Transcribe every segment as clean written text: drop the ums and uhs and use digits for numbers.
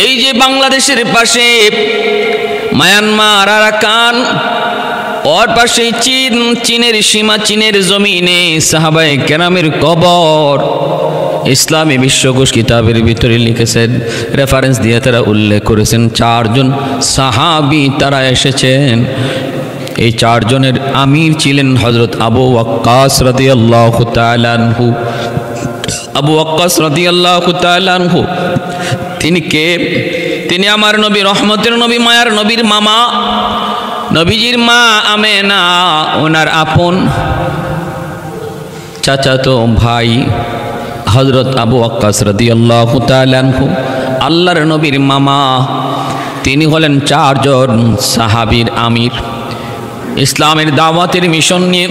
এই যে বাংলাদেশের পাশে মায়ানমার আরাকান, ওর পাশে চীন, চীনের সীমা, চীনের জমিনে সাহাবায়ে কেরামের কবর। ইসলামী বিশ্বকোষ কিতাবের ভিতরে লিখেছেন, রেফারেন্স দিয়ে তারা উল্লেখ করেছেন 4 জন সাহাবী তারা এসেছেন। এই 4 জনের আমির ছিলেন হযরত আবু ওয়াক্কাস রাদিয়াল্লাহু তাআলা আনহু। আবু ওয়াক্কাস রাদিয়াল্লাহু তাআলা আনহু তিনি কে? তিনি আমার নবী, রহমতের নবী, মায়ার নবীর মামা, নবীজির মা আমেনা ওনার আপন চাচাতো ভাই হযরত আবু ওয়াক্কাস রাদিয়াল্লাহু তাআলা আনহু আল্লাহর নবীর মামা। তিনি হলেন 4 জন সাহাবীর আমির। ইসলামের দাওয়াতের মিশন নিয়ে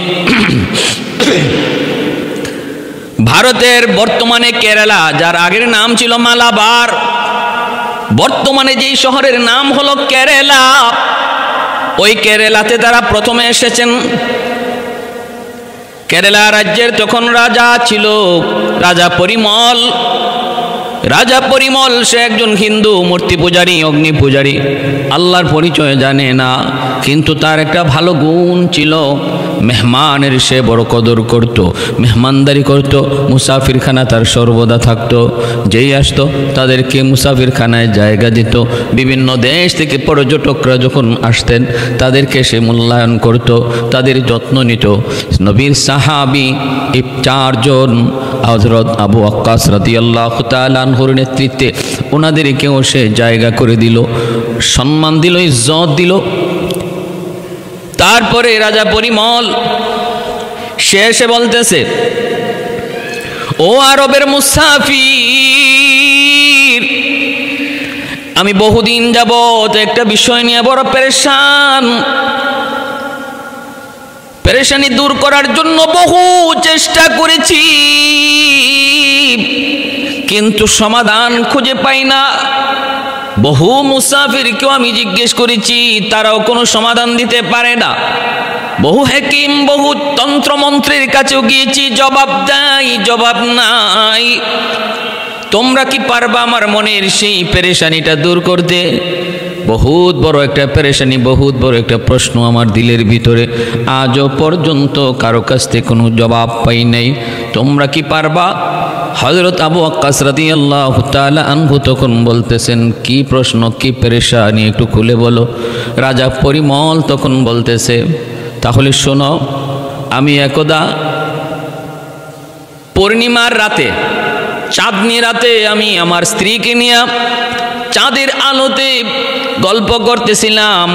ভারতের বর্তমানে কেরালা, যার আগের নাম ছিল মালাবার, বর্তমানে যেই শহরের নাম হলো কেরালা, ওই কেরালাতে তারা প্রথমে এসেছেন। কেরালা রাজ্যের তখন রাজা ছিল রাজা পরিমল। রাজা পরিমল সে একজন হিন্দু মূর্তি পূজারী, অগ্নি পূজারী, আল্লাহর পরিচয় জানে না, কিন্তু তার একটা ভালো গুণ ছিল, মেহমানের সে বড় কদর করত, মেহমানদারি করত, মুসাফিরখানা তার সর্বদা থাকতো। যেই আসতো তাদেরকে মুসাফিরখানায় জায়গা দিত। বিভিন্ন দেশ থেকে পর্যটকরা যখন আসতেন তাদেরকে সে মূল্যায়ন করত, তাদের যত্ন নিত। নবীর সাহাবী এই 4 জন হযরত আবু ওয়াক্কাস রাদিয়াল্লাহু তাআলা আনহুর নেতৃত্বে ওনাদেরকেও সে জায়গা করে দিল, সম্মান দিল, ইজ্জত দিল। তারপরে রাজা পরিমল সে এসে বলতেছে, ও আরবের মুসাফির, আমি বহুদিন যাবত একটা বিষয় নিয়ে বড় পেরেশানি দূর করার জন্য বহু চেষ্টা করেছি, কিন্তু সমাধান খুঁজে পাই না। বহু মুসাফিরকেও আমি জিজ্ঞেস করেছি, তারাও কোনো সমাধান দিতে পারে না। বহু হাকিম, বহু তন্ত্রমন্ত্রের কাছেও গিয়েছি, জবাব দেয়, জবাব নাই। তোমরা কি পারবা আমার মনের সেই পেরেশানিটা দূর করতে? বহুত বড় একটা পেরেশানি, বহুত বড় একটা প্রশ্ন আমার দিলের ভিতরে, আজও পর্যন্ত কারো কাছ থেকে কোনো জবাব পাই নাই। তোমরা কি পারবা? হযরত আবু ওয়াক্কাস রাদিয়াল্লাহু তাআলা আনহু তখন বলতেছেন, কি প্রশ্ন, কি পেরেশানি, একটু খুলে বলো। রাজা পরিমল তখন বলতেছে, তাহলে শোনো, আমি একদা পূর্ণিমার রাতে, চাঁদনি রাতে আমি আমার স্ত্রীকে নিয়ে চাঁদের আলোতে গল্প করতেছিলাম।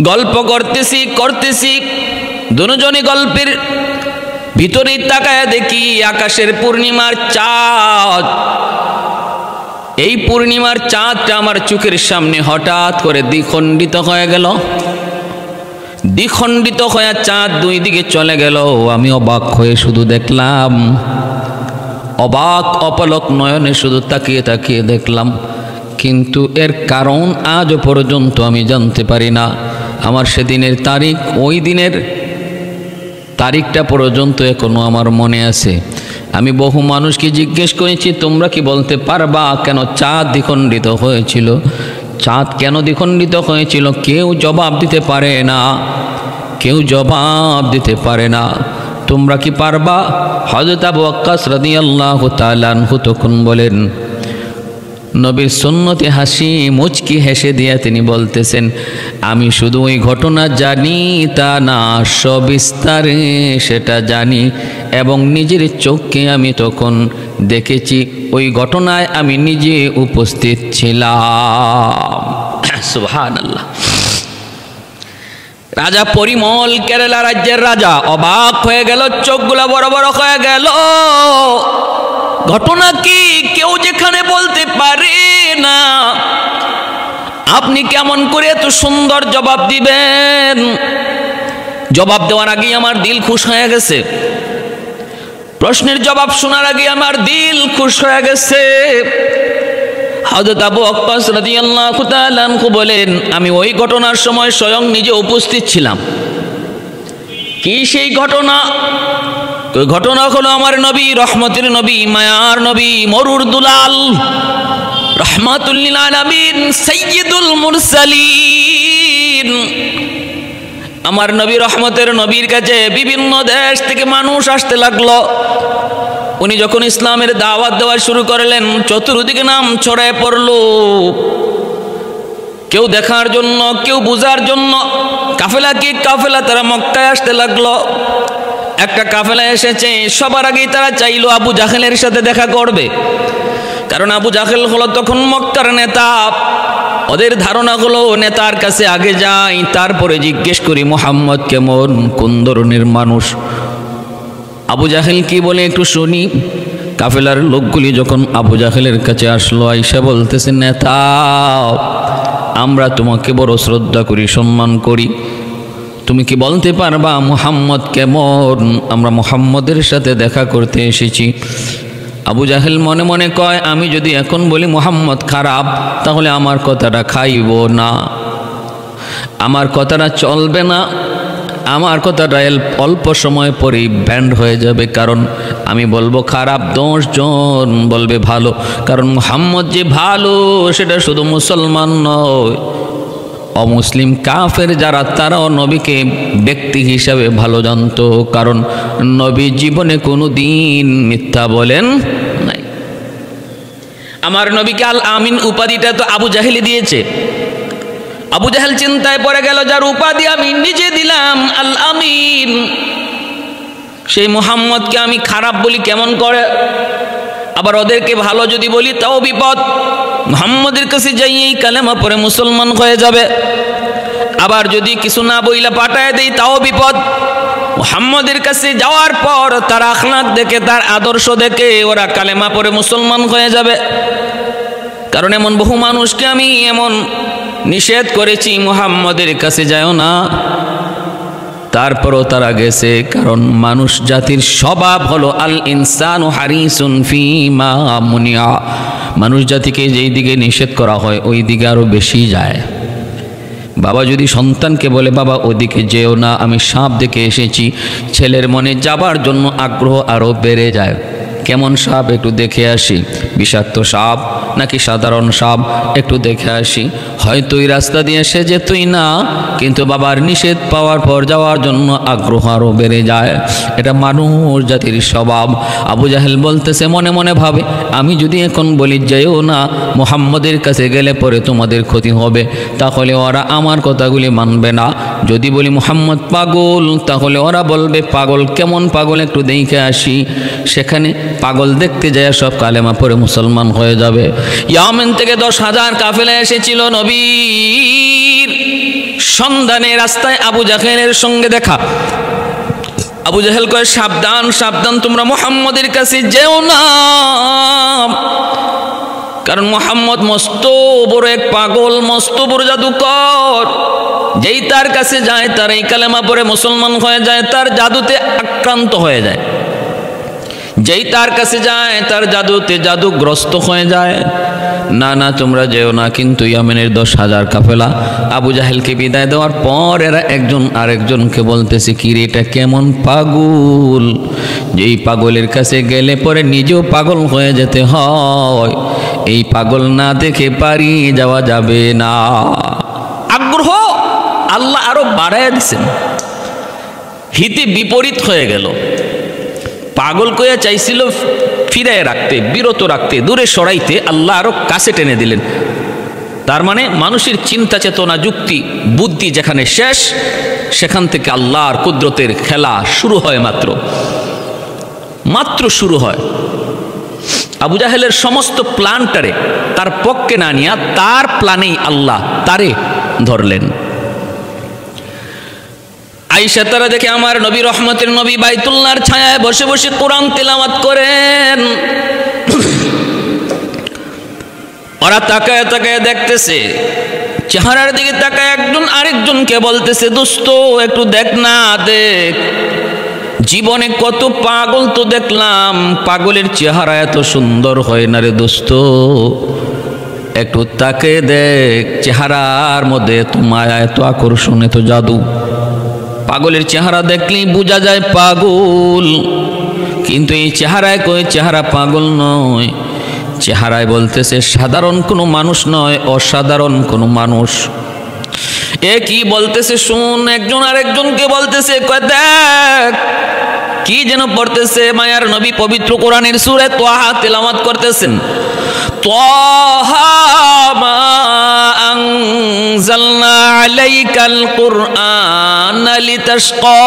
গল্প করতেছি দুজনে গল্পের ভিতরে তাকায় দেখি আকাশের পূর্ণিমার চাঁদ। এই পূর্ণিমার চাঁদটা আমার চোখের সামনে হঠাৎ করে দ্বিখণ্ডিত হয়ে গেল। দ্বিখণ্ডিত হয়ে চাঁদ 2 দিকে চলে গেল। আমি অবাক হয়ে শুধু দেখলাম, অবাক অপলক নয়নে শুধু তাকিয়ে তাকিয়ে দেখলাম, কিন্তু এর কারণ আজও পর্যন্ত আমি জানতে পারি না। আমার সেদিনের তারিখ, ওই দিনের তারিখটা পর্যন্ত এখনো আমার মনে আছে। আমি বহু মানুষকে জিজ্ঞেস করেছি, তোমরা কি বলতে পারবা কেন চাঁদ দ্বিখণ্ডিত হয়েছিল? চাঁদ কেন দ্বিখণ্ডিত হয়েছিল? কেউ জবাব দিতে পারে না, কেউ জবাব দিতে পারে না। তোমরা কি পারবা? হযরত আবু ওয়াক্কাস রাদিয়াল্লাহু তাআলা আনহু তখন বলেন, নবীর সুন্নতে হাসি মুচকি হেসে দিয়ে তিনি বলতেছেন, আমি শুধু ওই ঘটনা জানি তা না, সবিস্তারে সেটা জানি এবং নিজের চোখকে আমি তখন দেখেছি, ওই ঘটনায় আমি নিজে উপস্থিত ছিলাম। সুবহানাল্লাহ। রাজা পরিমল, কেরালা রাজ্যের রাজা, অবাক হয়ে গেল, চোখগুলো বড় বড় হয়ে গেল। ঘটনা কি কেউ যেখানে বলতে পারে না, আপনি কেমন করে এত সুন্দর জবাব দিবেন? জবাব দেওয়ার আগে আমার দিল খুশ হয়ে গেছে, প্রশ্নের জবাব শোনার আগে আমার দিল খুশ হয়ে গেছে। হযরত আবু ওয়াক্কাস রাদিয়াল্লাহু তাআলা আনহু বলেন, আমি ওই ঘটনার সময় স্বয়ং নিজে উপস্থিত ছিলাম। কি সেই ঘটনা? ওই ঘটনা হলো আমার নবী, রহমতের নবী, মায়ার নবী, মরুর দুলাল, রহমাতুল লিল আলামিন, সাইয়্যিদুল মুরসালিন। আমার নবী রহমতের নবীর কাছে বিভিন্ন দেশ থেকে মানুষ আসতে লাগলো। উনি যখন ইসলামের দাওয়াত দেওয়া শুরু করলেন, চতুর্দিকে নাম ছড়ায় পড়লো। কেউ দেখার জন্য, কেউ বুঝার জন্য। কাফেলা কি কাফেলা, তারা মক্কায় আসতে লাগলো। একটা কাফেলা এসেছে, সবার আগেই তারা চাইলো আবু জাহেলের সাথে দেখা করবে, কারণ আবু জাহেল হলো তখন মক্কার নেতা। ওদের ধারণা হলো নেতার কাছে আগে যাই, তারপরে জিজ্ঞেস করি মুহাম্মদ কেমন, কোন ধরনের মানুষ। আবু জাহেল কি বলে একটু শুনি। কাফেলার লোকগুলি যখন আবু জাহেলের কাছে আসলো, আইসা বলতেছে, নেতা, আমরা তোমাকে বড় শ্রদ্ধা করি, সম্মান করি, তুমি কি বলতে পারবা মুহাম্মদ কেমন? আমরা মুহাম্মদের সাথে দেখা করতে এসেছি। আবু জাহেল মনে মনে কয়, আমি যদি এখন বলি মুহাম্মদ খারাপ, তাহলে আমার কথাটা খাইব না, আমার কথাটা চলবে না, আমার কথাটা অল্প সময় পরেই ব্যান্ড হয়ে যাবে। কারণ আমি বলবো খারাপ, 10 জন বলবে ভালো। কারণ মুহাম্মদ যে ভালো, সেটা শুধু মুসলমান নয়, অমুসলিম কাফের যারা, তারাও নবীকে ব্যক্তি হিসাবে ভালো জানতো। কারণ নবী জীবনে কোনো দিন মিথ্যা বলেন নাই। আমার নবীকে আল আমিন উপাধিটা তো আবু জাহেলই দিয়েছে। আবু জাহেল চিন্তায় পড়ে গেল, যার উপাধি আমি নিজে দিলাম আল আমিন, সেই মুহাম্মদকে আমি খারাপ বলি কেমন করে? আবার ওদেরকে ভালো যদি বলি তাও বিপদ। মুহাম্মদের কাছে যাই এই কালেমা পরে মুসলমান হয়ে যাবে। আবার যদি কিছু না বইলা পাঠায় দেই তাও বিপদ। মুহাম্মদের কাছে যাওয়ার পর তার আখলাক দেখে, তার আদর্শ দেখে ওরা কালেমা পরে মুসলমান হয়ে যাবে। কারণ এমন বহু মানুষকে আমি এমন নিষেধ করেছি, মুহাম্মদের কাছে যাও না, তারপরও তারা গেছে। কারণ মানুষ জাতির স্বভাব হলো আল ইনসানু হারিসুন ফিমা মুনিয়া, মানুষ জাতিকে যেই দিকে নিষেধ করা হয় ওই দিকে আরো বেশি যায়। বাবা যদি সন্তানকে বলে, বাবা ওদিকে যেও না, আমি সাপ দেখে এসেছি, ছেলের মনে যাবার জন্য আগ্রহ আরো বেড়ে যায়। কেমন সাপ, একটু দেখে আসি, বিষাক্ত সাপ নাকি সাধারণ সাপ, একটু দেখে আসি। হয়তো এই রাস্তা দিয়ে সে যেতই না, কিন্তু বাবার নিষেধ পাওয়ার পর যাওয়ার জন্য আগ্রহ আরও বেড়ে যায়। এটা মানুষ জাতির স্বভাব। আবু জাহেল বলতেছে, মনে মনে ভাবে, আমি যদি এখন বলি যেও না, মুহাম্মদের কাছে গেলে পরে তোমাদের ক্ষতি হবে, তাহলে ওরা আমার কথাগুলি মানবে না। যদি বলি মুহাম্মদ পাগল, তাহলে ওরা বলবে পাগল, কেমন পাগল একটু দেখে আসি। সেখানে পাগল দেখতে যায় সব কালেমা পরে মুসলমান হয়ে যাবে। ইয়ামেন থেকে 10,000 কাফেলা এসেছিল নবীর সন্ধানে। রাস্তায় আবু জাহেলের সঙ্গে দেখা। আবু জাহেল কয়, সাবধান সাবধান, তোমরা মুহাম্মদের কাছে যেও না, কারণ মুহাম্মদ মস্ত বড় এক পাগল, মস্ত বড় জাদুকর। যেই তার কাছে যায় তার এই কালেমা পরে মুসলমান হয়ে যায়, তার জাদুতে আক্রান্ত হয়ে যায়। যেই তার কাছে যায় তার জাদুতে জাদুগ্রস্ত হয়ে যায়। না না, তোমরা যেও না। কিন্তু ইয়ামেনের 10,000 কাফেলা আবু জাহেলকে বিদায় দেওয়ার পর এরা একজন আরেকজনকে বলতেছে, কি রে, এটা কেমন পাগল, যেই পাগলের কাছে গেলে পরে নিজেও পাগল হয়ে যেতে হয়, এই পাগল না দেখে পারি যাওয়া যাবে না। আগ্রহ আল্লাহ আরো বাড়াইয়া দিচ্ছেন, হিতে বিপরীত হয়ে গেল। পাগল কইয়া চাইছিল ফিরায় রাখতে, বিরত রাখতে, দূরে সরাইতে, আল্লাহ আরো কাছে টেনে দিলেন। তার মানে মানুষের চিন্তা চেতনা যুক্তি বুদ্ধি যেখানে শেষ, সেখান থেকে আল্লাহর কুদরতের খেলা শুরু হয়, মাত্র শুরু হয়। আবু জাহেলের সমস্ত প্ল্যানটারে তার পক্ষে না নিয়া তার প্ল্যানেই আল্লাহ তারে ধরলেন। আয়েশা তারা দেখে আমার নবী, রহমতের নবী, বাইতুল্লাহর ছায়ায় বসে বসে কোরআন তেলাওয়াত করেন। ওরা তাকায় তাকায় দেখতেছে, চেহারার দিকে তাকায় একজন আরেকজনকে বলতেছে, দোস্ত একটু দেখ না, দেখ, জীবনে কত পাগল তো দেখলাম, পাগলের চেহারা এত সুন্দর হয় না রে দোস্ত, একটু তাকে দেখ, চেহারার মধ্যে এত মায়া, এত আকর্ষণ, এত জাদু। পাগলের চেহারা দেখলেই বোঝা যায় পাগল। কিন্তু এই চেহারায় কই চেহারা পাগল নয়, চেহারায় বলতেছে সাধারণ কোনো মানুষ নয়, অসাধারণ কোনো মানুষ। এ কি বলতেছে শুন, একজন আরেকজনকে বলতেছে দেখ কি যেন পড়তেছে, মায়ার নবী পবিত্র কোরআনের সূরা তাহা তেলাওয়াত করতেছেন। তাহা মা আনজালনা আলাইকাল কুরআনা লিতাশকা,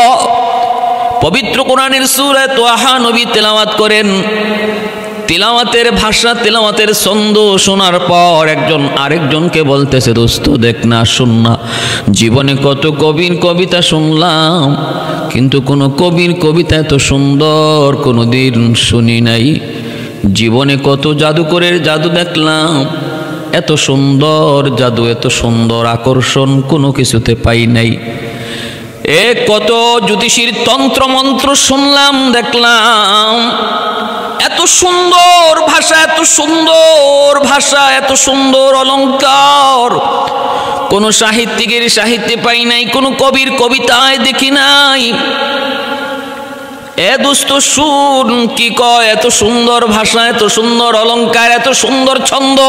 পবিত্র কোরআনের সূরা তাহা নবী তেলাওয়াত করেন। তিলাওয়াতের ভাষা, তিলাওয়াতের ছন্দ শোনার পর একজন আরেকজনকে বলতেছে দোস্ত দেখ না, শোন না, জীবনে কত কবির কবিতা শুনলাম, কিন্তু কোনো কবির কবিতা এত সুন্দর কোনো দিন শুনি নাই। জীবনে কত জাদুকরের জাদু দেখলাম, এত সুন্দর জাদু, এত সুন্দর আকর্ষণ কোনো কিছুতে পাই নাই। কত জ্যোতিষীর তন্ত্র মন্ত্র শুনলাম, দেখলাম, এত সুন্দর ভাষা, এত সুন্দর ভাষা, এত সুন্দর অলঙ্কার কোন সাহিত্যিকের সাহিত্যে পাই নাই, কোন কবির কবিতায় দেখি নাই। দোস্ত শুন কি কয়, এত সুন্দর ভাষা, এত সুন্দর অলঙ্কার, এত সুন্দর ছন্দ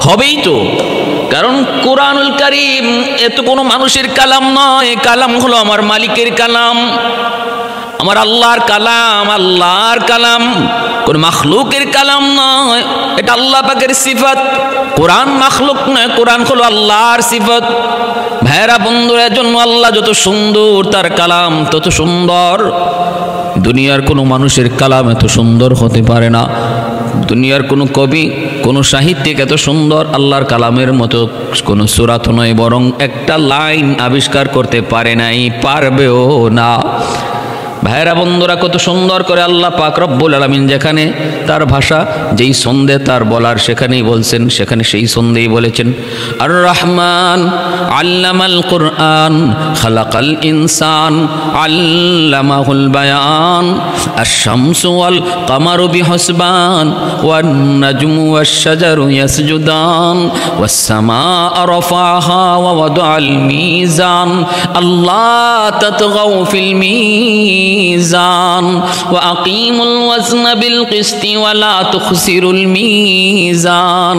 হবেই তো, কারণ কোরআনুল কারীম এত কোনো মানুষের কালাম নয়, কালাম হলো আমার মালিকের কালাম, আমার আল্লাহর কালাম, আল্লাহর কালাম, কোন মাখলুকের কালাম নয়, এটা আল্লাহ পাকের সিফাত। কোরআন মাখলুক নয়, কোরআন হলো আল্লাহর সিফাত। ভাইরা বন্ধুরা, জন্য আল্লাহ যত সুন্দর তার কালাম তত সুন্দর। দুনিয়ার কোনো মানুষের কালাম এত সুন্দর হতে পারে না, দুনিয়ার কোনো কবি, কোনো সাহিত্যিক এত সুন্দর আল্লাহর কালামের মতো কোনো সূরা তো নয়, বরং একটা লাইন আবিষ্কার করতে পারে নাই, পারবেও না। ভাইরা বন্ধুরা, কত সুন্দর করে আল্লাহ পাক রব্বুল আলামিন যেখানে তার ভাষা, যেই ছন্দে তার বলার সেখানেই বলছেন, সেখানে সেই ছন্দেই বলেছেন। আর রহমান আল্লামাল কুরআন খালাকাল ইনসান আল্লামাহুল বায়ান আশ-শামসু ওয়াল কামারু বিহুসবান ওয়ান নাজমু ওয়াশ-শাজারু ইয়াসজুদান ওয়াস-সামাআ রাফাআহা ওয়া ওয়াদাআল মিজান আল্লাহ তাতগাউ ফিল মিজান ওয়া আকিমুল ওয়াজনা বিল কিসতি ওয়া লা তুখসিরুল মিজান।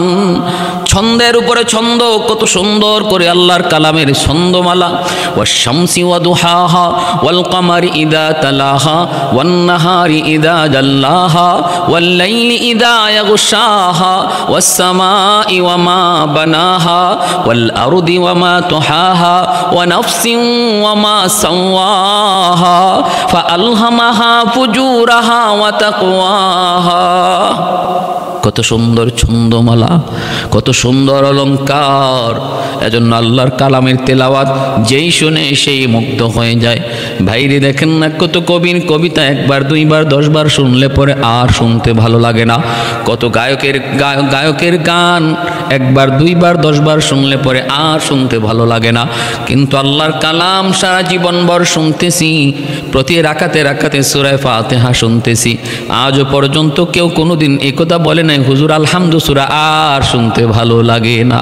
ছন্দের উপরে ছন্দ, কত সুন্দর করে আল্লাহর কালামের ছন্দমালা। ওয়াশ-শামসি ওয়া দুহাহা ওয়াল কামারি ইযা তালাহা ওয়ান নাহারি ইযা জাল্লাহা ওয়াল লাইলি ইযা ইয়াগশাহা ওয়াস সামাই ওয়া মা বানাহা ওয়াল আরদি ওয়া মা তুহাহা ওয়া নাফসিন ওয়া মা সাওয়াহা ফাআলহামাহা ফুজুরাহা ওয়া তাকওয়াহা। কত সুন্দর ছন্দমালা, কত সুন্দর অলঙ্কার। এজন্য আল্লাহর কালামের তেলাওয়াত যেই শুনে সেই মুগ্ধ হয়ে যায়। ভাইরে দেখেন না, কত কবির কবিতা একবার দুইবার 10 বার শুনলে পরে আর শুনতে ভালো লাগে না। কত গায়কের গান একবার দুইবার 10 বার শুনলে পরে আর শুনতে ভালো লাগে না। কিন্তু আল্লাহর কালাম সারা জীবনভর শুনতেছি, প্রতি রাকাতে রাকাতে সূরা ফাতিহা শুনতেছি। আজও পর্যন্ত কেউ কোনোদিন একথা বলে নাই, হুজুর আলহামদু সূরা আর শুনতে ভালো লাগে না।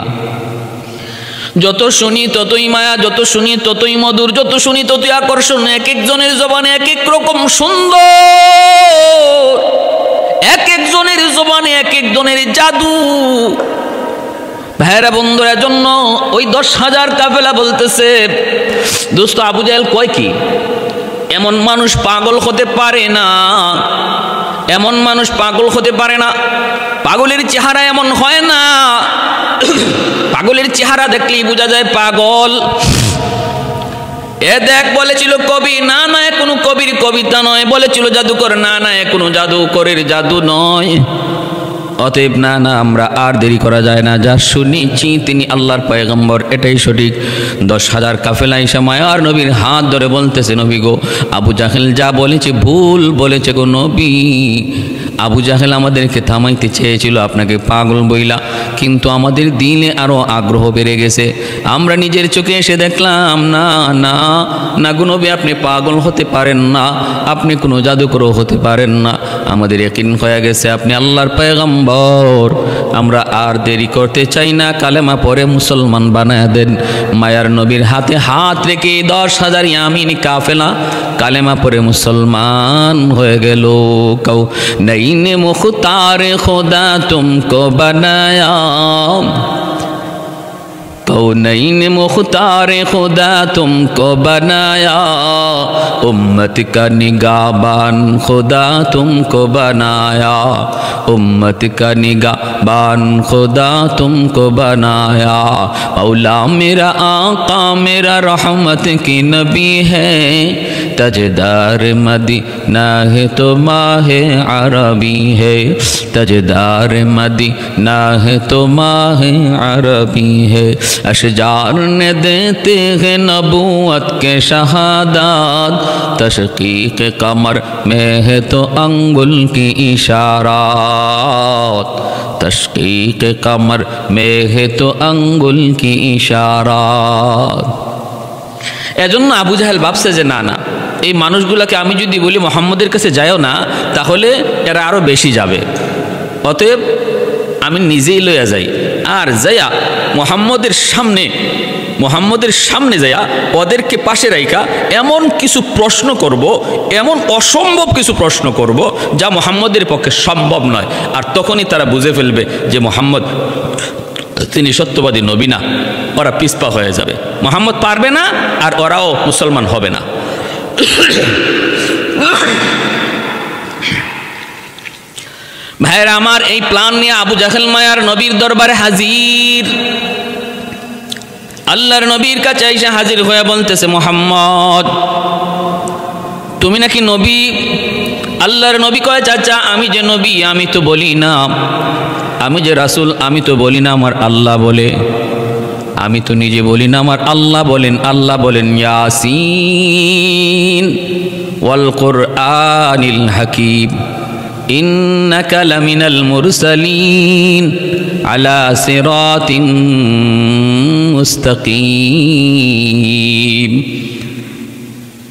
যত শুনি ততই মায়া, যত শুনি ততই মধুর, যত শুনি ততই আকর্ষণ। এক একজনের জবানে এক এক রকম সুন্দর, এক একজনের জবানে এক একজনের জাদু। ভাইরা বন্ধুরা, জন্য ওই 10,000 কাফেলা বলতেছে, দোস্ত আবু জাহেল কয় কি, এমন মানুষ পাগল হতে পারে না, এমন মানুষ পাগল হতে পারে না। পাগলের চেহারা এমন হয় না, পাগলের চেহারা দেখলেই বোঝা যায় পাগল। দেখ বলেছিল কবি, না না এ কোনো কবির কবিতা নয়। বলেছিল জাদুকর, না না এ কোনো জাদুকরের জাদু নয়। অতএব না না, আমরা আর দেরি করা যায় না, যা শুনেছি তিনি আল্লাহর পয়গম্বর, এটাই সঠিক। 10,000 কাফেলা এসে মায়ার নবীর হাত ধরে বলতেছে, নবী গো, আবু জাহেল যা বলেছে ভুল বলেছে গো নবী। আবু জাহেল আমাদেরকে থামাইতে চেয়েছিল আপনাকে পাগল বইলা, কিন্তু আমাদের দিলে আরো আগ্রহ বেড়ে গেছে। আমরা নিজের চোখে এসে দেখলাম না না না গো নবী, আপনি পাগল হতে পারেন না, আপনি কোনো জাদুকরও হতে পারেন না। আমাদের ইয়াকিন হয়ে গেছে আপনি আল্লাহর পয়গম্বর। আমরা আর দেরি করতে চাই না, কালেমা পড়ে মুসলমান বানায় দেন। মায়ার নবীর হাতে হাত রেখে 10,000 ইয়ামিন কাফেলা কালেমা পড়ে মুসলমান হয়ে গেল। কও নইনে মুখতার খোদা তুমকো বানায়া, कौनैन मुख्तार खुदा तुमको बनाया, उम्मत का निगाहबान खुदा तुमको बनाया, उम्मत का निगाहबान खुदा तुमको बनाया। मौला मेरा आका मेरा रहमत की नबी है, तजदार मदीना है तो माहे अरबी है, तजदार मदीना है तो माहे अरबी है। अशजार ने देते हैं नबूवत के शहादत, तशकीक कमर में है तो अंगुल की इशारात, तशकीक कमर में है तो अंगुल की इशारात। এজন্য আবু জাহেল ভাবছে যে না না, এই মানুষগুলোকে আমি যদি বলি মুহাম্মদের কাছে যায়ও না, তাহলে এরা আরো বেশি যাবে, অতএব আমি নিজেই লইয়া যাই। আর যাইয়া মুহাম্মদের সামনে যাইয়া ওদেরকে পাশে রাইখা এমন কিছু প্রশ্ন করব, এমন অসম্ভব কিছু প্রশ্ন করব যা মুহাম্মদের পক্ষে সম্ভব নয়। আর তখনই তারা বুঝে ফেলবে যে মুহাম্মদ তিনি সত্যবাদী নবী না, ওরা পিছপা হয়ে যাবে, মুহাম্মদ পারবে না আর ওরাও মুসলমান হবে না। ভাইয়েরা আমার, এই প্ল্যান নিয়ে আবু জাহেল মায়ার নবীর দরবারে হাজির। আল্লাহর নবীর কাছে এসে হাজির হয়ে বলতেছে, মুহাম্মদ তুমি নাকি নবী? আল্লাহর নবী কয়, চাচা আমি যে নবী আমি তো বলি না, আমি যে রাসূল আমি তো বলি না, আমার আল্লাহ বলে। আমি তো নিজে বলি না, আমার আল্লাহ বলেন। আল্লাহ বলেন ইয়াসিন ওয়াল কুরআনিল হাকিম ইন্নাকা লামিনাল মুরসালিন আলা সিরাতিন মুস্তাকিম।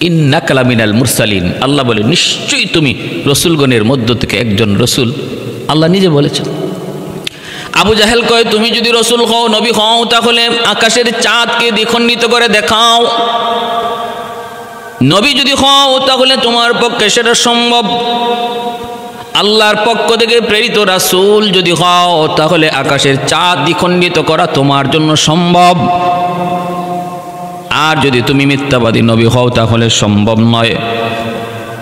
ইন্নাকা লামিনাল মুরসালিন, আল্লাহ বলে নিশ্চয়ই তুমি রসুলগণের মধ্য থেকে একজন রসুল, আল্লাহ নিজে বলেছেন। আবু জাহেল কয়, তুমি যদি রসুল হও নবী হও তাহলে আকাশের চাঁদকে দ্বিখণ্ডিত করে দেখাও। নবী যদি হও তাহলে তোমার পক্ষে সেটা সম্ভব। আল্লাহর পক্ষ থেকে প্রেরিত রাসূল যদি হও তাহলে আকাশের চাঁদ দ্বিখণ্ডিত করা তোমার জন্য সম্ভব। আর যদি তুমি মিথ্যাবাদী নবী হও তাহলে সম্ভব নয়।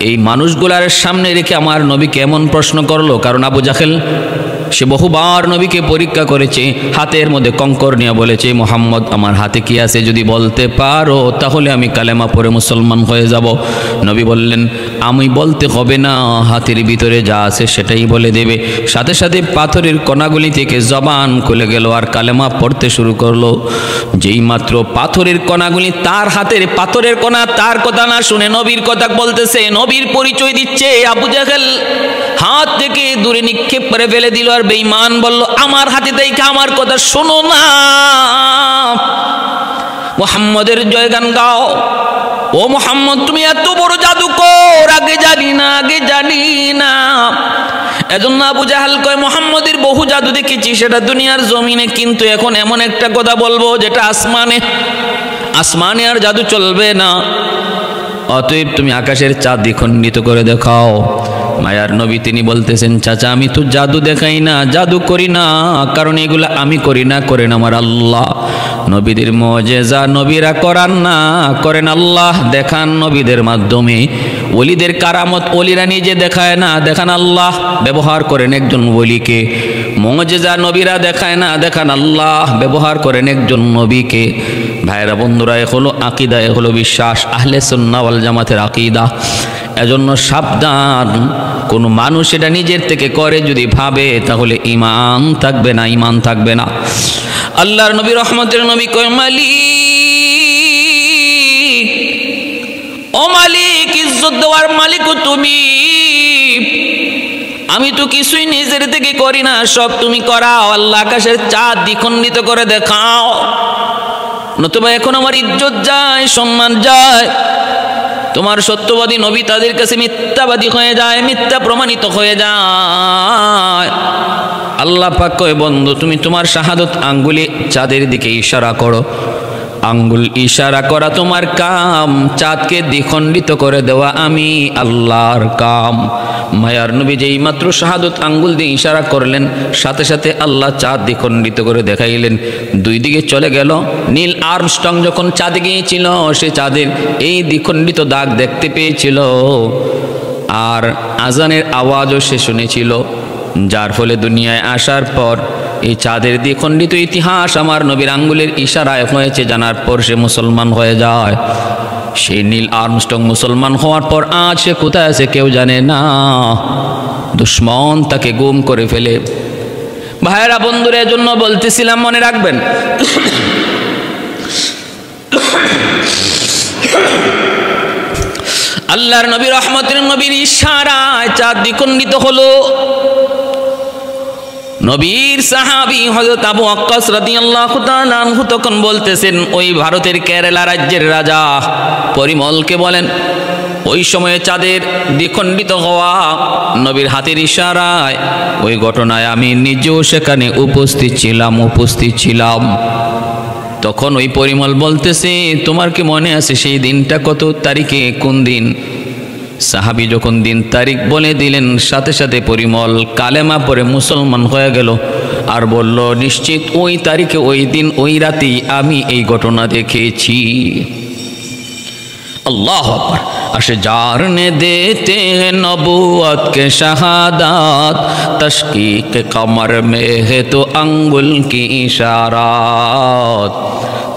এই মানুষগুলার সামনে রেখে আমার নবীকে এমন প্রশ্ন করলো, কারণ আবু জাহেল সে বহুবার নবীকে পরীক্ষা করেছে, হাতের মধ্যে কঙ্কর নিয়ে বলেছে, মুহাম্মদ আমার হাতে কি আছে যদি বলতে পারো তাহলে আমি কালেমা পড়ে মুসলমান হয়ে যাব। নবী বললেন, আমি বলতে হবে না, হাতের ভিতরে যা আছে সেটাই বলে দেবে। সাথে সাথে পাথরের কণাগুলি থেকে জবান খুলে গেল আর কালেমা পড়তে শুরু করলো। যেই মাত্র পাথরের কণাগুলি তার হাতের পাথরের কণা তার কথা না শুনে নবীর কথা বলতেছে, নবীর পরিচয় দিচ্ছে, আবু জাহেল হাত থেকে দূরে নিক্ষেপ করে ফেলে দিল আর বেঈমান বলল, আমার হাতে থেকে আমার কথা শোনো না, মুহাম্মদের জয়গান গাও। ও মুহাম্মদ তুমি এত বড় জাদুকর, আগে জানি না। এজন্য আবু জাহেল কয়, মুহাম্মদের বহু জাদু দেখেছি সেটা দুনিয়ার জমিনে, কিন্তু এখন এমন একটা কথা বলবো যেটা আসমানে আর জাদু চলবে না। অতএব তুমি আকাশের চাঁদ দ্বিখণ্ডিত করে দেখাও। মায়ার নবী তিনি বলতেছেন, চাচা আমি তো জাদু দেখাই না, জাদু করি না, কারণ এগুলা আমি করি না, করেন আমার আল্লাহ। নবীদের মুজিজা নবীরা করান না, করেন আল্লাহ, দেখান নবীদের মাধ্যমে। ওলিদের কারামত ওলিরা নিজে দেখায় না, দেখান আল্লাহ, ব্যবহার করেন একজন ওলিকে। মুজিজা নবীরা দেখায় না, দেখান আল্লাহ, ব্যবহার করেন একজন নবীকে। ভাইরা বন্ধুরা, এ হলো আকীদা, এ হলো বিশ্বাস, আহলে সুন্নাহ ওয়াল জামাতের আকীদা। এজন্য সাবধান, কোনো মানুষ এটা নিজের থেকে করে যদি ভাবে তাহলে ঈমান থাকবে না। আল্লাহর নবী রহমতের নবী কয়, মালিক ও মালিক, ইজ্জত দেওয়ার মালিক তুমি, আমি তো কিছুই নিজের থেকে করি না, সব তুমি করাও। আল্লাহ আকাশের চাঁদ দ্বিখণ্ডিত করে দেখাও, নতুবা এখন আমার ইজ্জত যায়, সম্মান যায়। তোমার সত্যবাদী নবী তাদের কাছে মিথ্যাবাদী হয়ে যায়, মিথ্যা প্রমাণিত হয়ে যায়। আল্লাহ পাক কয় বন্ধু তুমি তোমার শাহাদত আঙ্গুলে চাঁদের দিকে ইশারা করো। আঙ্গুল ইশারা করা তোমার কাম, চাঁদকে দ্বিখণ্ডিত করে দেওয়া আমি আল্লাহর কাম। মায়ার নবী যেই মাত্র শাহাদত আঙ্গুল দিয়ে ইশারা করলেন, সাথে সাথে আল্লাহ চাঁদ দ্বিখণ্ডিত করে দেখাইলেন, দুই দিকে চলে গেল। নীল আর্মস্ট্রং যখন চাঁদে গিয়েছিল, সে চাঁদের এই দ্বিখণ্ডিত দাগ দেখতে পেয়েছিল, আর আজানের আওয়াজও সে শুনেছিল, যার ফলে দুনিয়ায় আসার পর এই চাঁদের দ্বিখণ্ডিত ইতিহাস আমার নবীর আঙ্গুলের ইশারায় হয়েছে জানার পর সে মুসলমান হয়ে যায়। সেই নীল আর্মস্ট্রং মুসলমান হওয়ার পর আজ সে কোথায় আছে কেউ জানে না, দুশ্মন তাকে গুম করে ফেলে। ভাইয়েরা বন্ধুরা, এজন্য বলতেছিলাম মনে রাখবেন, আল্লাহর নবী রহমতের নবীর ইশারায় চাঁদ দ্বিখণ্ডিত হলো। নবীর সাহাবী হযরত আবু ওয়াক্কাস রাদিয়াল্লাহু তাআলা আনহু তখন বলতেছেন, ওই ভারতের কেরালা রাজ্যের রাজা পরিমলকে বলেন, ওই সময়ে চাঁদের দ্বিখণ্ডিত হওয়া নবীর হাতের ইশারায় ওই ঘটনায় আমি নিজেও সেখানে উপস্থিত ছিলাম। তখন ওই পরিমল বলতেছে, তোমার কি মনে আছে সেই দিনটা কত তারিখে, কোন দিন? সাহাবী যখন দিন তারিখ বলে দিলেন, সাথে সাথে পরিমল কালেমা পড়ে মুসলমান হয়ে গেল, আর বলল, নিশ্চিত ওই তারিখে, ওই দিন, ওই রাতেই আমি এই ঘটনা দেখেছি। अल्लाह अकबर। अशजार ने देते हैं नबूवत के शहादात, तशकीक कमर में है तो अंगुल की इशारात,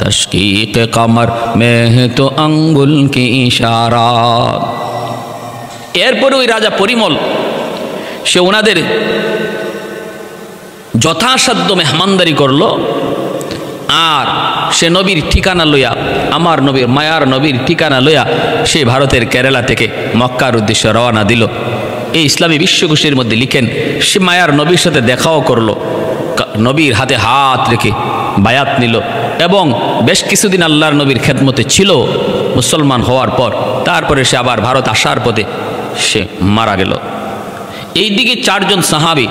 तशकीक कमर में है तो अंगुल की इशारात। एरपर ওই রাজা পরিমল সে ওনাদের যথাসাধ্য মেহমানদারি করলো, আর সে নবীর ঠিকানা লইয়া, আমার নবীর মায়ার নবীর ঠিকানা লইয়া সে ভারতের কেরালা থেকে মক্কার উদ্দেশ্যে রওনা দিল। এই ইসলামী বিশ্বকোষের মধ্যে লিখেন, সে মায়ার নবীর সাথে দেখাও করলো, নবীর হাতে হাত রেখে বায়াত নিল, এবং বেশ কিছুদিন আল্লাহর নবীর খেদমতে ছিল মুসলমান হওয়ার পর। তারপরে সে আবার ভারত আসার পথে সে মারা গেল। এই দিকে চারজন সাহাবী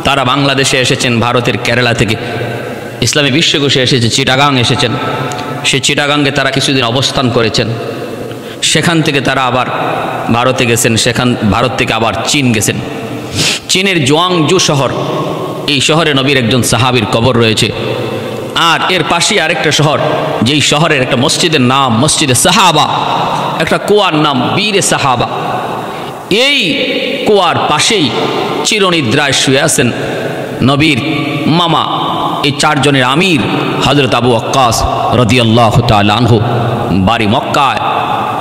তারা বাংলাদেশে এসেছেন ভারতের কেরালা থেকে, ইসলামী বিশ্বকোষে এসেছে, চিটাগাং এসেছেন। সে চিটাগাঙ্গে তারা কিছুদিন অবস্থান করেছেন, সেখান থেকে তারা আবার ভারতে গেছেন, ভারত থেকে আবার চীন গেছেন। চীনের জুয়াংজু শহর, এই শহরে নবীর একজন সাহাবীর কবর রয়েছে। আর এর পাশে আরেকটা শহর, যেই শহরের একটা মসজিদের নাম মসজিদে সাহাবা, একটা কুয়ার নাম বীরে সাহাবা। এই কুয়ার পাশেই চিরনিদ্রায় শুয়ে আছেন নবীর মামা, এই চারজনের আমির হযরত আবু ওয়াক্কাস রাদিয়াল্লাহু তাআলা আনহু। বাড়ি মক্কায়,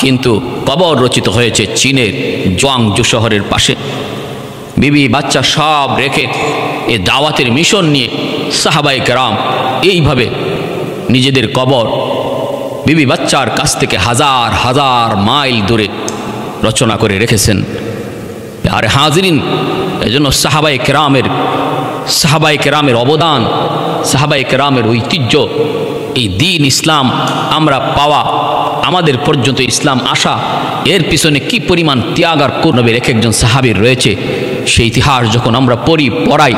কিন্তু কবর রচিত হয়েছে চীনের জুয়াংজু শহরের পাশে। বিবি বাচ্চা সব রেখে এ দাওয়াতের মিশন নিয়ে সাহাবায়ে কেরাম এইভাবে নিজেদের কবর বিবি বাচ্চার কাছ থেকে হাজার হাজার মাইল দূরে রচনা করে রেখেছেন। আর হাজিরিন, এজন্য সাহাবায়ে কেরামের অবদান, সাহাবায়ে কেরামের ঐতিহ্য, এই দ্বীন ইসলাম আমরা পাওয়া, আমাদের পর্যন্ত ইসলাম আসা, এর পিছনে কি পরিমাণ ত্যাগ আর নবীর এক একজন সাহাবীর রয়েছে, সেই ইতিহাস যখন আমরা পড়াই,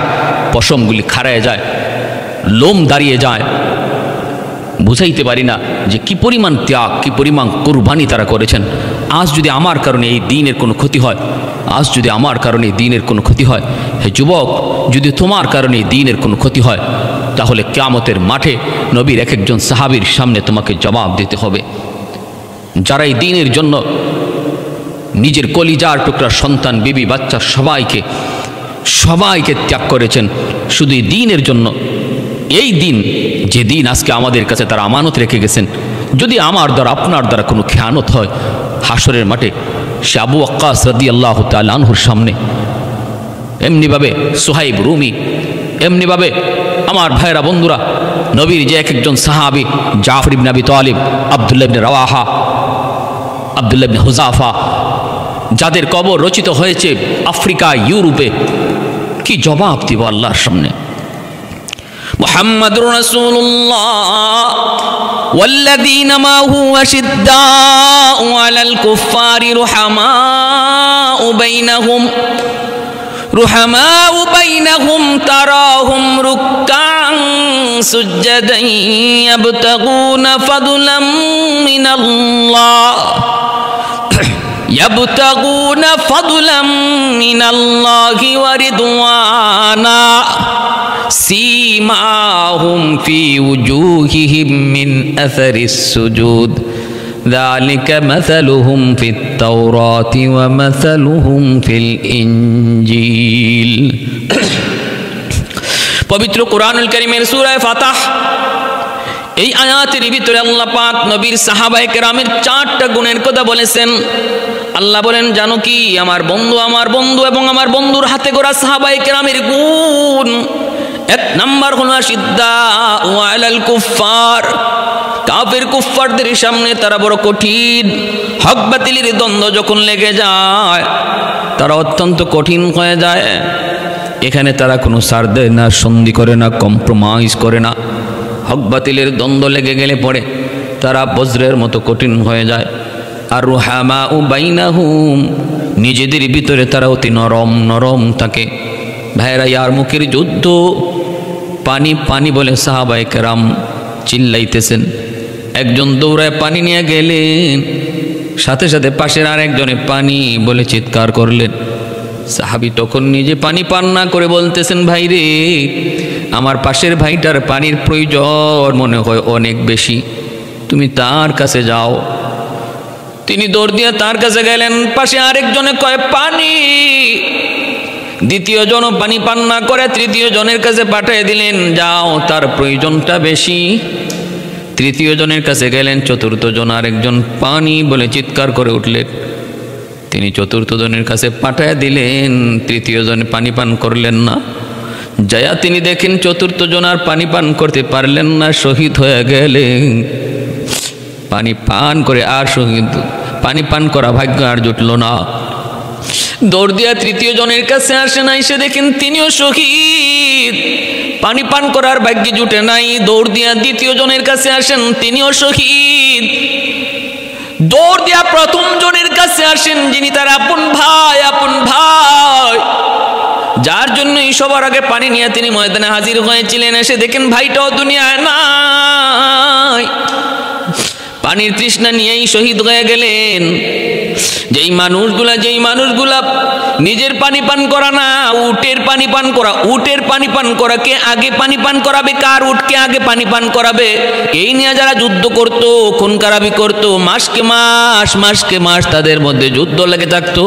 পশমগুলি খাড়ায় যায়, লোম দাঁড়িয়ে যায়, বুঝাইতে পারি না যে কি পরিমাণ ত্যাগ, কি পরিমাণ কুরবানি তারা করেছেন। আজ যদি আমার কারণে এই দ্বীনের কোনো ক্ষতি হয়, আজ যদি আমার কারণে এই দ্বীনের কোনো ক্ষতি হয়, হে যুবক, যদি তোমার কারণে এই দ্বীনের কোনো ক্ষতি হয়, তাহলে কিয়ামতের মাঠে নবীর এক একজন সাহাবীর সামনে তোমাকে জবাব দিতে হবে। যারা এই দ্বীনের জন্য নিজের কলিজার টুকরা সন্তান, বিবি বাচ্চা সবাইকে ত্যাগ করেছেন শুধু এই দ্বীনের জন্য, এই দিন যে দিন আজকে আমাদের কাছে তারা আমানত রেখে গেছেন, যদি আমার দ্বারা আপনার দ্বারা কোনো খেয়ানত হয়, হাসরের মাঠে সে আবু ওয়াক্কাস রাদিয়াল্লাহু তাআলা আনহুর সামনে, এমনিভাবে সুহাইব রুমি, এমনিভাবে আমার ভাইরা বন্ধুরা, নবীর যে এক একজন সাহাবী, জাফর ইবনে আবি তালিব, আব্দুল্লাহ ইবনে রাওয়াহা, আব্দুল্লাহ ইবনে হুযাফা, যাদের কবর রচিত হয়েছে আফ্রিকা, ইউরোপে, কি জবাব দিব আল্লাহর সামনে? মুহাম্মাদুর রাসূলুল্লাহ ওয়াল্লাযীনা মা'হু আশিদ্দাউ আলাল কুফফারি রুহামাউ বাইনাহুম رحماء بينهم تراهم ركعا سجدا يبتغون فضلا من الله يبتغون فضلا من الله ورضوانا سيماهم في وجوههم من أثر السجود ذلك مثلهم في التوراة ومثلهم في الإنجيل পবিত্র কুরআনুল কারীমের সূরা ফাতাহ এই আয়াতের ভিতরে আল্লাহ পাক নবীর সাহাবায়ে কেরামের 4টা গুণের কথা বলেছেন। আল্লাহ বলেন, জানো কি আমার বন্ধু এবং আমার বন্ধুর হাতে গড়া সাহাবায়ে কেরামের গুণ। 1 নাম্বার হলো শিদ্দাউ আলাল কুফার, কাফের কুফফারদের সামনে তারা বড় কঠিন। হক বাতিলের দ্বন্দ্ব যখন লেগে যায় তারা অত্যন্ত কঠিন হয়ে যায়। এখানে তারা কোনো ছাড় দেয় না, সন্ধি করে না, কম্প্রোমাইজ করে না। হক বাতিলের দ্বন্দ্ব লেগে গেলে পরে তারা বজ্রের মতো কঠিন হয়ে যায়। আর রুহামাউ বাইনাহুম, নিজেদের ভিতরে তারা অতি নরম নরম থাকে। ভাইরা, ইয়ারমুকের যুদ্ধ, পানি পানি বলে সাহাবায়ে কেরাম চিল্লাইতেছেন। একজন দৌড়ায় পানি নিয়ে গেলেন, সাথে সাথে পাশের আরেকজনে পানি বলে চিৎকার করলেন। সাহাবী তখন নিজে পানি পান না করে বলতেছেন, ভাই রে, আমার পাশের ভাইটার পানির প্রয়োজন মনে হয় অনেক বেশি, তুমি তার কাছে যাও। তিনি দৌড় দিয়ে তার কাছে গেলেন। পাশে আরেকজনে কয় পানি, দ্বিতীয় জন পানি পান না করে তৃতীয় জনের কাছে পাঠিয়ে দিলেন, যাও, তার প্রয়োজনটা বেশি। তৃতীয় জনের কাছে গেলেন। চতুর্থ জন আরেকজন পানি বলে চিৎকার করে উঠলেন। তিনি চতুর্থ জনের কাছে পাঠিয়ে দিলেন। তৃতীয় জন পানি পান করলেন না। যায়া তিনি দেখেন চতুর্থ জন আর পানি পান করতে পারলেন না, শহীদ হয়ে গেলেন। পানি পান করে আর শহীদ, পানি পান করা ভাগ্য আর জুটল না। দৌড় দিয়া তৃতীয় জনের কাছে আসেন, এসে দেখেন তিনিও শহীদ, পানি পান করার ভাগ্যে জুটে নাই। দৌড় দিয়া দ্বিতীয় জনের কাছে আসেন, তিনিও শহীদ। দৌড় দিয়া প্রথম জনের কাছে আসেন, যিনি তার আপন ভাই, যার জন্য সবার আগে পানি নিয়ে তিনি ময়দানে হাজির হয়েছিলেন। এসে দেখেন ভাইটাও দুনিয়ায় নাই, পানির তৃষ্ণা নিয়েই শহীদ হয়ে গেলেন। যেই মানুষগুলা নিজের পানি পান করা না, উটের পানি পান করা। উটের পানি পান করা, কে আগে পানি পান করাবে, কার উটকে আগে পানি পান করাবে, এই নিয়ে যারা যুদ্ধ করত, খুন খারাপি করত, মাসকে মাস তাদের মধ্যে যুদ্ধ লেগে থাকতো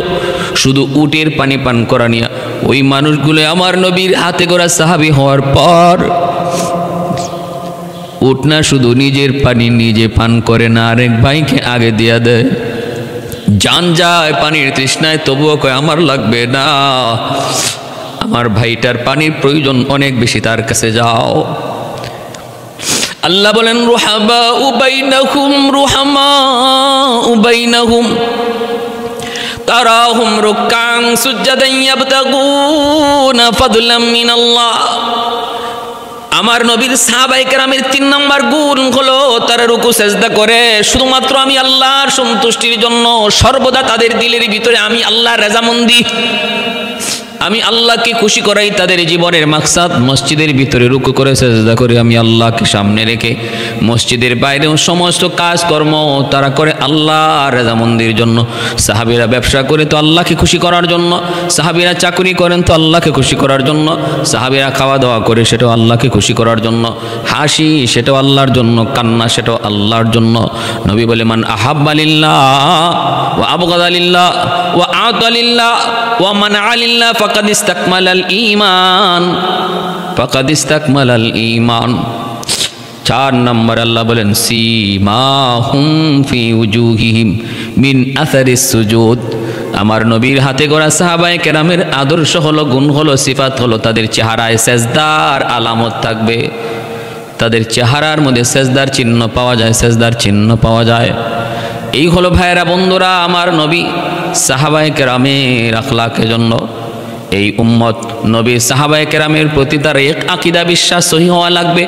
শুধু উটের পানি পান করা নিয়ে। ওই মানুষগুলো আমার নবীর হাতে গড়া সাহাবী হওয়ার পর উট না শুধু নিজের পানি নিজে পান করে না, আরেক ভাইকে আগে দিয়া দেয়। জান যায় পানির তৃষ্ণায়, তবুও কয় আমার লাগবে না, আমার ভাইটার পানির প্রয়োজন অনেক বেশি, তার কাছে যাও। আল্লাহ বলেন, রুহামাউ বাইনাহুম তারাহুম রুকআন সুজদান ইয়াবতাগুনা ফাদলাম মিনাল্লাহ। আমার নবীর সাহাবায়ে কেরামের 3 নম্বর গুণ হলো তারা রুকু সেজদা করে শুধুমাত্র আমি আল্লাহর সন্তুষ্টির জন্য। সর্বদা তাদের দিলের ভিতরে আমি আল্লাহর রাজামন্দি, আমি আল্লাহকে খুশি করাই তাদের জীবনের মাকসাদ। মসজিদের ভিতরে রুকু করে সেজদা করে আমি আল্লাহকে সামনে রেখে, মসজিদের বাইরেও সমস্ত কাজকর্ম তারা করে আল্লাহর রাজামন্দির জন্য। সাহাবীরা ব্যবসা করে তো আল্লাহকে খুশি করার জন্য, সাহাবীরা চাকরি করেন তো আল্লাহকে খুশি করার জন্য, সাহাবীরা খাওয়া দাওয়া করে সেটাও আল্লাহকে খুশি করার জন্য, হাসি সেটাও আল্লাহর জন্য, কান্না সেটাও আল্লাহর জন্য। নবী বলে, মান আহাব্বা লিল্লাহ ওয়া আবগাদা লিল্লাহ ওয়া আতা লিল্লাহ ওয়া মানআ লিল্লাহ ফাকাদ ইস্তাকমালাল ঈমান। 4 নম্বর আল্লাহ বলেন, সীমাহুম ফি উজুহিহিম মিন আসারিস সুজুদ। আমার নবীর হাতে গড়া সাহাবায়ে কেরামের আদর্শ হলো, গুণ হলো, সিফাত হলো, তাদের চেহারায় সেজদার আলামত থাকবে। তাদের চেহারার মধ্যে সেজদার চিহ্ন পাওয়া যায়, এই হলো ভাইয়েরা বন্ধুরা আমার নবী সাহাবায়ে কেরামের আখলাকের জন্য। এই উম্মত নবীর সাহাবায়ে কেরামের প্রতি তার এক আকীদা বিশ্বাস সহি হওয়া লাগবে।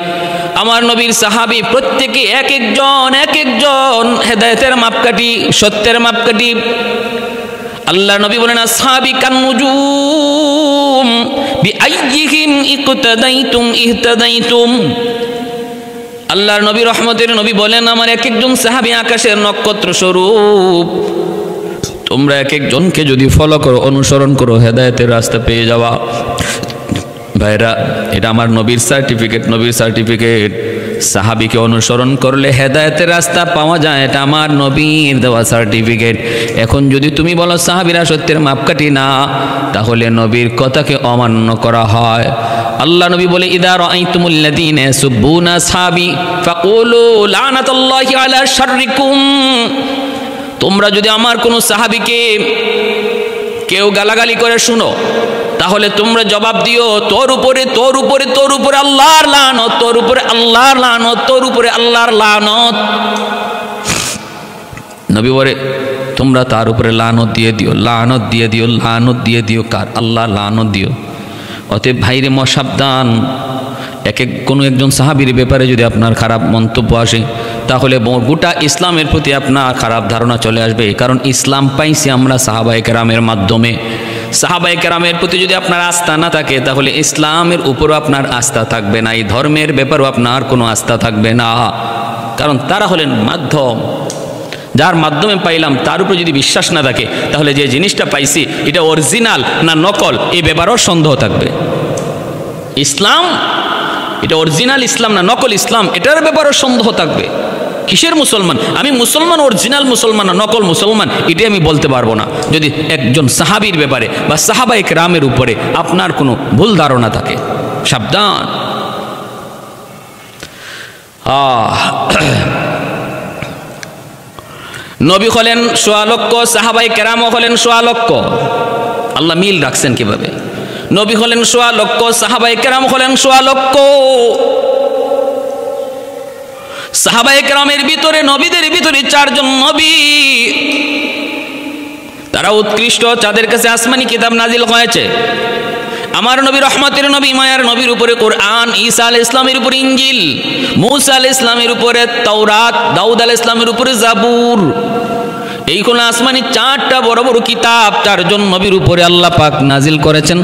আমার নবীর সাহাবী প্রত্যেকে এক একজন হেদায়েতের মাপকাঠি, সত্যের মাপকাঠি। আল্লাহ নবী বলেন আসহাবি কান্নুজুম বিআইয়িহিম ইকতাদাইতুম ইহতাদাইতুম। আল্লাহর নবী রহমতের নবী বলেন আমার এক একজন সাহাবী আকাশের নক্ষত্র স্বরূপ, তোমরা এক একজনকে যদি ফলো করো, অনুসরণ করো, হেদায়েতের রাস্তা পেয়ে যাওয়া। ভাইরা, এটা আমার নবীর সার্টিফিকেট, নবীর সার্টিফিকেট। সাহাবীকে অনুসরণ করলে হেদায়েতের রাস্তা পাওয়া যায়, এটা আমার নবীর দেওয়া সার্টিফিকেট। এখন যদি তুমি বলো সাহাবীরা সত্যের মাপকাঠি না, তাহলে নবীর কথাকে অমান্য করা হয়। আল্লাহ নবী বলে ইদা রাআইতুমুল্লাযীনা ইয়াসুব্বুনা আসহাবী ফাকুলু লানাতুল্লাহি আলা শাররিকুম। তোমরা যদি আমার কোনো সাহাবীকে কেউ গালাগালি করে শুনো, তাহলে তোমরা জবাব দিও তোর উপরে তোর উপরে তোর উপরে আল্লাহর লানত, তোর উপরে আল্লাহর লানত, তোর উপরে আল্লাহর লানত। নবী বলে তোমরা তার উপরে লানত দিয়ে দিও, লানত দিয়ে দিও, লানত দিয়ে দিও। কার? আল্লাহ লানত দিও। অতএব ভাইরে সাবধান, কোনো একজন সাহাবীর ব্যাপারে যদি আপনার খারাপ মন্তব্য আসে, তাহলে গোটা ইসলামের প্রতি আপনার খারাপ ধারণা চলে আসবে। কারণ ইসলাম পাইছি আমরা সাহাবায়ে কেরামের মাধ্যমে। সাহাবায়ে কেরামের প্রতি যদি আপনার আস্থা না থাকে, তাহলে ইসলামের উপরও আপনার আস্থা থাকবে না, এই ধর্মের ব্যাপারেও আপনার কোনো আস্থা থাকবে না। কারণ তারা হলেন মাধ্যম, যার মাধ্যমে পাইলাম তার উপর যদি বিশ্বাস না থাকে, তাহলে যে জিনিসটা পাইছি এটা অরিজিনাল না নকল, এই ব্যাপারেও সন্দেহ থাকবে। ইসলাম এটা অরিজিনাল ইসলাম না নকল ইসলাম, এটার ব্যাপারেও সন্দেহ থাকবে। কিসের মুসলমান? আমি মুসলমান অরিজিনাল মুসলমান না নকল মুসলমান, এটাই আমি বলতে পারবো না যদি একজন সাহাবীর ব্যাপারে বা সাহাবায়ে কেরামের উপরে আপনার কোনো ভুল ধারণা থাকে। সাবধান। নবী হলেন ১৬ লক্ষ, সাহাবায়ে কেরামও হলেন ১৬ লক্ষ। আল্লাহ মিল রাখছেন কিভাবে? নবী হলেন ১৬ লক্ষ, সাহাবায়ে কেরাম হলেন ১৬ লক্ষ। সাহাবায়ে কেরামের ভিতরে, নবীদের ভিতরে ৪ জন নবী, তারা উৎকৃষ্ট, তাদের কাছে আসমানি কিতাব নাজিল হয়েছে। আমার নবী রহমতের নবী, মায়ার নবীর উপরে কোরআন, ঈসা আলাইহিস সালামের উপরে ইনজিল, মূসা আলাইহিস সালামের উপরে তাওরাত, দাউদ আলাইহিস সালামের উপরে জাবুর। এই কোন আসমানি 4টা বড় বড় কিতাব ৪ জন নবীর উপরে আল্লাহ পাক নাজিল করেছেন।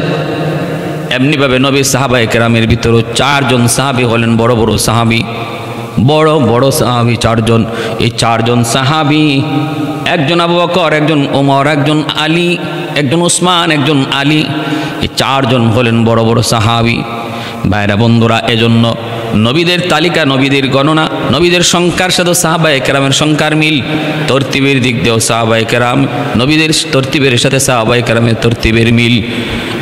এমনিভাবে নবী সাহাবায়ে কেরামের ভিতরেও ৪ জন সাহাবী হলেন বড় বড় সাহাবী, বড় বড় সাহাবী ৪ জন। এই ৪ জন সাহাবী, একজন আবু বকর, একজন ওমর, একজন আলী, একজন উসমান, একজন আলী, এই ৪ জন হলেন বড় বড় সাহাবী। ভাইরা বন্ধুরা, এজন্য নবীদের তালিকা, নবীদের গণনা, নবীদের সংখ্যার সাথে সাহাবায়ে কেরামের সংখ্যার মিল, তরতিবের দিক দিয়েও সাহাবায়ে কেরাম, নবীদের তরতিবের সাথে সাহাবায়ে কেরামের তরতিবের মিল।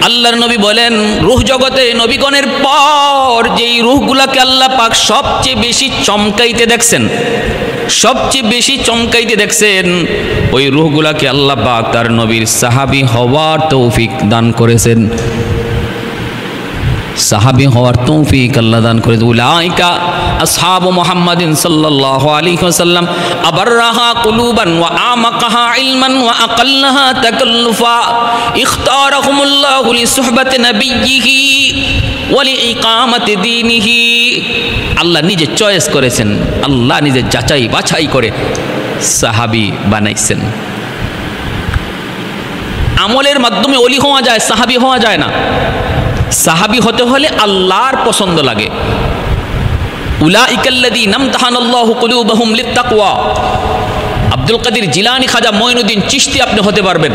আল্লাহর নবী বলেন রূহ জগতে নবীগণের পর যেই রূহগুলাকে আল্লাহ পাক সবচেয়ে বেশি চমকাইতে দেখছেন, সবচেয়ে বেশি চমকাইতে দেখছেন, ওই রূহগুলাকে আল্লাহ পাক তার নবীর সাহাবী হওয়ার তৌফিক দান করেছেন। সাহাবী হওয়ার তৌফিক আল্লাহ দান করে। উলাইকা আসহাবু মুহাম্মাদিন সাল্লাল্লাহু আলাইহি ওয়াসাল্লাম আবাররাহা কুলুবান ওয়া আমাকাহা ইলমান ওয়া আকাল্লাহা তাকাল্লুফা ইখতারাহুমুল্লাহু লিসুহবাতি নাবিয়্যিহি ওয়া লিইকামাতি দীনিহি। আল্লাহ নিজে চয়েস করেছেন, আল্লাহ নিজে যাচাই বাছাই করে সাহাবী বানাইছেন। আমলের মাধ্যমে ওলি হওয়া যায়, সাহাবী হওয়া যায় না। সাহাবী হতে হলে আল্লাহর পছন্দ লাগে। উলাইকাল্লাযীনা ইমতাহানাল্লাহু কুলুবাহুম লিত্তাকওয়া। আব্দুল কাদের জিলানী, খাজা মঈনুদ্দিন চিশতি আপনি হতে পারবেন,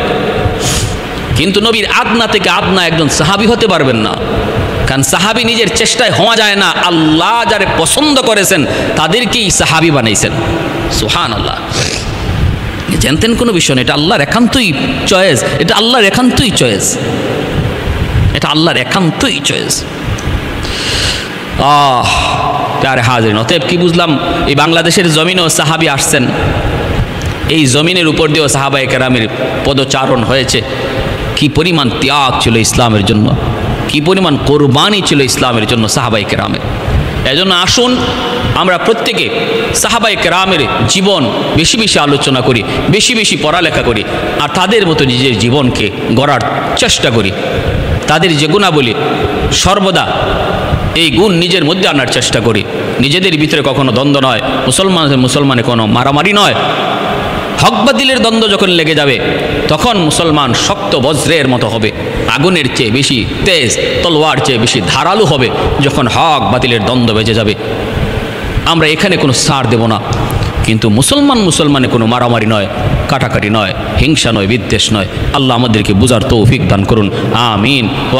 কিন্তু নবীর আদনা থেকে আদনা একজন সাহাবী হতে পারবেন না। কারণ সাহাবী নিজের চেষ্টায় হওয়া যায় না, আল্লাহ যারে পছন্দ করেছেন তাদেরকেই সাহাবী বানাইছেন। সুবহানাল্লাহ। জানতেন কোনো বিষয় না, এটা আল্লাহর একান্তই চয়েস, এটা আল্লাহর একান্তই চয়েস, এটা আল্লাহর একান্তই চয়েস। প্যারে হাজির। অতএব কি বুঝলাম? এই বাংলাদেশের জমিনেও সাহাবী আসছেন, এই জমিনের উপর দিয়েও সাহাবায়ে কেরামের পদচারণ হয়েছে। কি পরিমাণ ত্যাগ ছিল ইসলামের জন্য, কি পরিমাণ কোরবানি ছিল ইসলামের জন্য সাহাবায়ে কেরামের। এজন্য আসুন আমরা প্রত্যেকে সাহাবায়ে কেরামের জীবন বেশি বেশি আলোচনা করি, বেশি বেশি পড়ালেখা করি, আর তাদের মতো নিজের জীবনকে গড়ার চেষ্টা করি। তাদের যে গুণাবলী সর্বদা এই গুণ নিজের মধ্যে আনার চেষ্টা করি। নিজেদের ভিতরে কখনো দ্বন্দ্ব নয়, মুসলমানের কোনো মারামারি নয়, হক বাতিলের দ্বন্দ্ব যখন লেগে যাবে তখন মুসলমান শক্ত বজ্রের মতো হবে, আগুনের চেয়ে বেশি তেজ, তলোয়ার চেয়ে বেশি ধারালো হবে যখন হক বাতিলের দ্বন্দ্ব বেজে যাবে। আমরা এখানে কোনো ছাড় দেব না, কিন্তু মুসলমানে কোনো মারামারি নয়, কাটাকাটি নয়, হিংসা নয়, বিদ্বেষ নয়। আল্লাহ আমাদেরকে বুঝার তৌফিক দান করুন, আমিন। ও